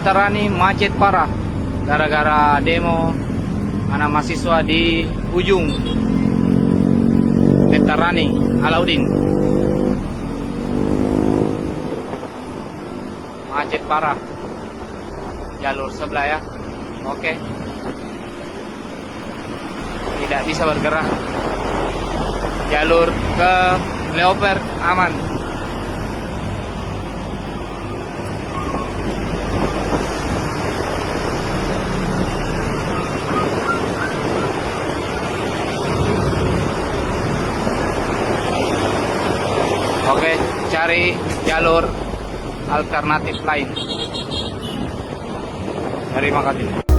Veterani macet parah gara-gara demo anak mahasiswa di ujung Veterani Alauddin. Macet parah jalur sebelah ya. Oke, tidak bisa bergerak. Jalur ke Leopard aman. Oke, cari jalur alternatif lain. Terima kasih.